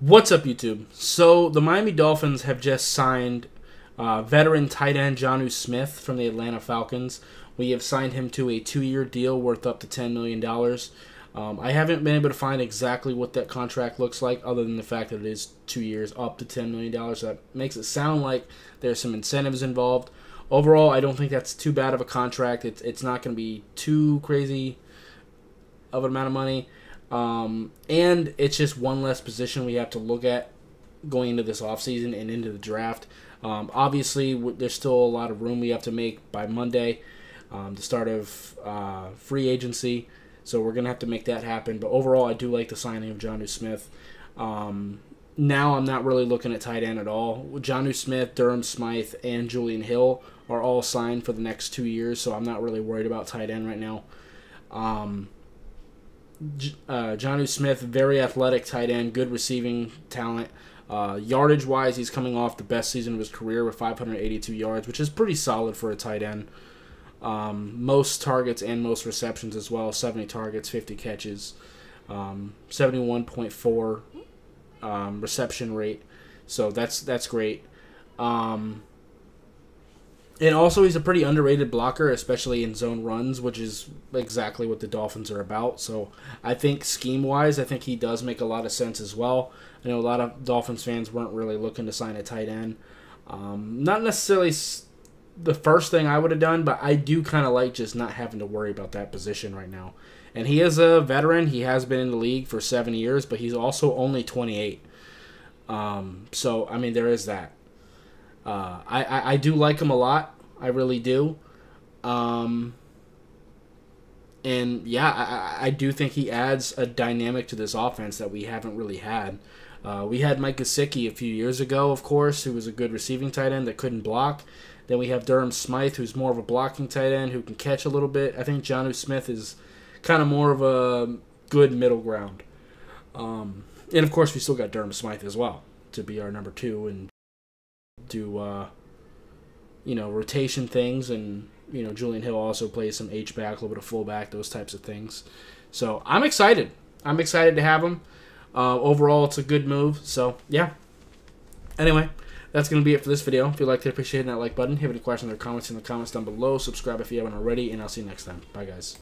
What's up, YouTube? So, the Miami Dolphins have just signed veteran tight end Jonnu Smith from the Atlanta Falcons. We have signed him to a 2-year deal worth up to $10 million. I haven't been able to find exactly what that contract looks like, other than the fact that it is 2 years up to $10 million. So that makes it sound like there's some incentives involved. Overall, I don't think that's too bad of a contract. It's not going to be too crazy of an amount of money. And it's just one less position we have to look at going into this offseason and into the draft. Obviously, there's still a lot of room we have to make by Monday, the start of free agency. So we're going to have to make that happen. But overall, I do like the signing of Jonnu Smith. Now I'm not really looking at tight end at all. Jonnu Smith, Durham Smythe, and Julian Hill are all signed for the next 2 years, so I'm not really worried about tight end right now. Jonnu Smith, very athletic tight end, good receiving talent. Yardage-wise, he's coming off the best season of his career with 582 yards, which is pretty solid for a tight end. Most targets and most receptions as well, 70 targets, 50 catches, 71.4 reception rate. So that's great. And also, he's a pretty underrated blocker, especially in zone runs, which is exactly what the Dolphins are about. So I think scheme-wise, I think he does make a lot of sense as well. I know a lot of Dolphins fans weren't really looking to sign a tight end. Not necessarily the first thing I would have done, but I do kind of like just not having to worry about that position right now. And he is a veteran. He has been in the league for 7 years, but he's also only 28. So, I mean, there is that. I do like him a lot. I really do. And, yeah, I do think he adds a dynamic to this offense that we haven't really had. We had Mike Gesicki a few years ago, of course, who was a good receiving tight end that couldn't block. Then we have Durham Smythe, who's more of a blocking tight end who can catch a little bit. I think Jonnu Smith is kind of more of a good middle ground. And, of course, we still got Durham Smythe as well to be our number 2 and do, rotation things. And, Julian Hill also plays some H-back, a little bit of fullback, those types of things. So I'm excited. I'm excited to have him. Overall, it's a good move. So, yeah. Anyway, that's going to be it for this video. If you liked it, appreciate that like button. If you have any questions or comments in the comments down below. Subscribe if you haven't already, and I'll see you next time. Bye, guys.